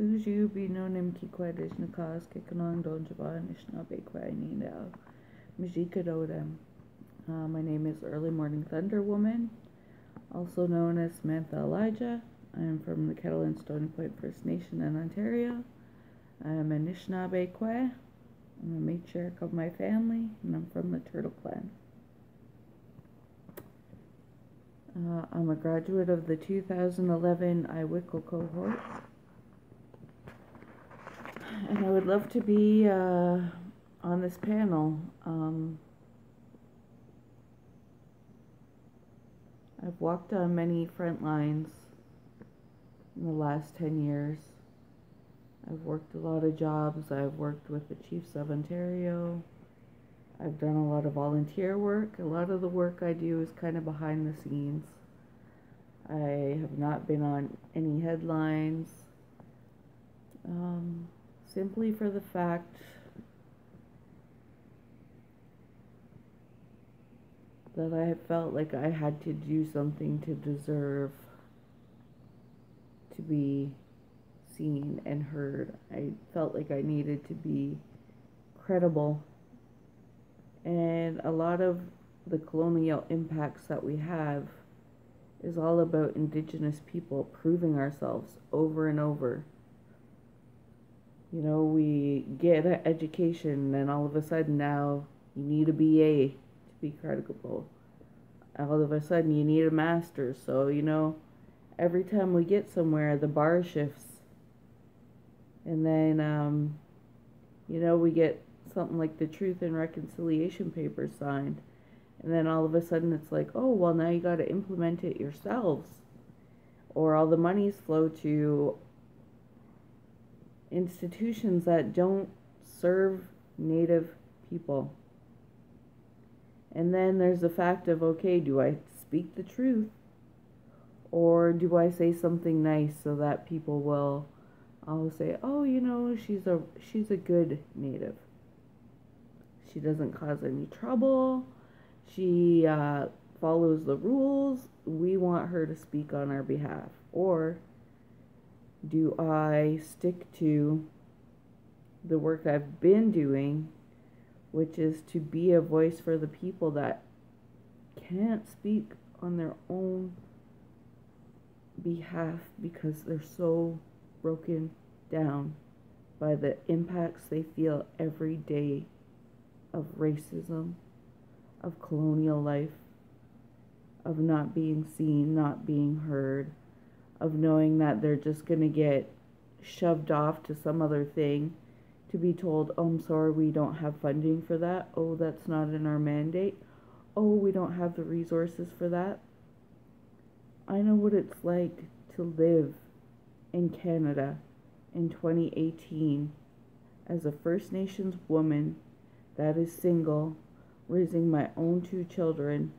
Uju binonim kikwedish nakas kikanong donjaba nishnabe kwainina Mijika Dodem. My name is Early Morning Thunder Woman, also known as Samantha Elijah. I am from the Kettle and Stony Point First Nation in Ontario. I am a Anishinaabe Kwe. I'm a matriarch of my family, and I'm from the Turtle Clan. I'm a graduate of the 2011 Iwiko cohort. And I would love to be on this panel. I've walked on many front lines in the last 10 years. I've worked a lot of jobs. I've worked with the Chiefs of Ontario. I've done a lot of volunteer work. A lot of the work I do is kind of behind the scenes. I have not been on any headlines, simply for the fact that I felt like I had to do something to deserve to be seen and heard. I felt like I needed to be credible. And a lot of the colonial impacts that we have is all about Indigenous people proving ourselves over and over. You know, we get an education and all of a sudden now you need a BA to be credible. All of a sudden you need a master's. So, you know, every time we get somewhere, the bar shifts. And then, you know, we get something like the Truth and Reconciliation Papers signed. And then all of a sudden it's like, oh, well, now you got to implement it yourselves. Or all the monies flow to institutions that don't serve Native people. And then there's the fact of, okay, do I speak the truth? Or do I say something nice so that people will always say, oh, you know, she's a good Native. She doesn't cause any trouble. She follows the rules. We want her to speak on our behalf. Or do I stick to the work I've been doing, which is to be a voice for the people that can't speak on their own behalf because they're so broken down by the impacts they feel every day of racism, of colonial life, of not being seen, not being heard, of knowing that they're just going to get shoved off to some other thing, to be told, oh, I'm sorry, we don't have funding for that. Oh, that's not in our mandate. Oh, we don't have the resources for that. I know what it's like to live in Canada in 2018 as a First Nations woman that is single, raising my own 2 children,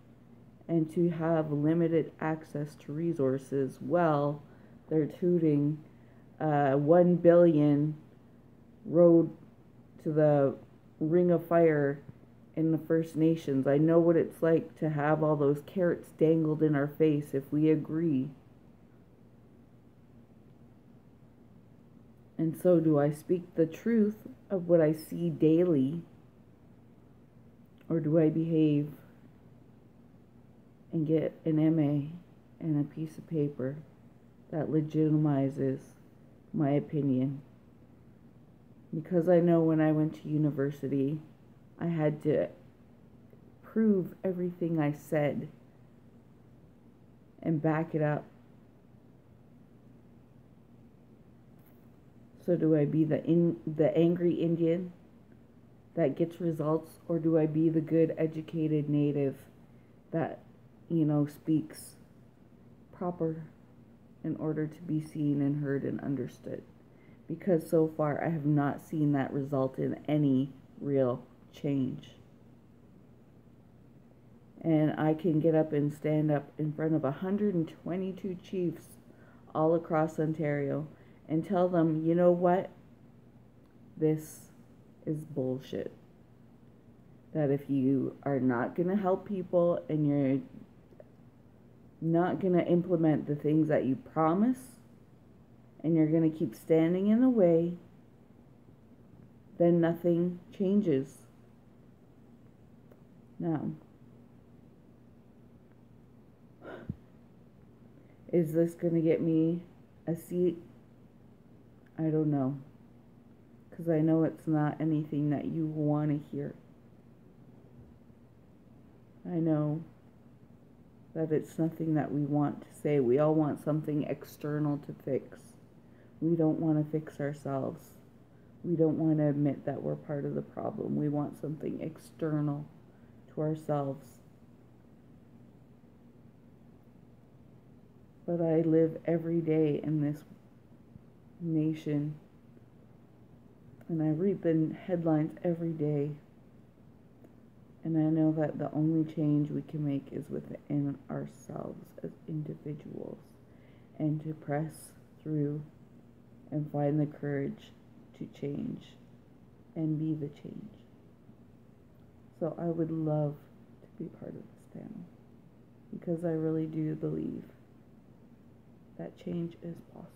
and to have limited access to resources. Well, they're tooting 1 billion road to the ring of fire in the First Nations. I know what it's like to have all those carrots dangled in our face if we agree. And so do I speak the truth of what I see daily, or do I behave and get an MA and a piece of paper that legitimizes my opinion? Because I know when I went to university, I had to prove everything I said and back it up. So do I be the angry Indian that gets results, or do I be the good educated Native that, you know, speaks proper in order to be seen and heard and understood? Because so far I have not seen that result in any real change. And I can get up and stand up in front of 122 chiefs all across Ontario and tell them, you know what? This is bullshit. That if you are not going to help people and you're not going to implement the things that you promise and you're going to keep standing in the way, then nothing changes. Now, is this going to get me a seat? I don't know. Because I know it's not anything that you want to hear. I know that it's nothing that we want to say. We all want something external to fix. We don't want to fix ourselves. We don't want to admit that we're part of the problem. We want something external to ourselves. But I live every day in this nation, and I read the headlines every day, and I know that the only change we can make is within ourselves as individuals, and to press through and find the courage to change and be the change. So I would love to be part of this panel, because I really do believe that change is possible.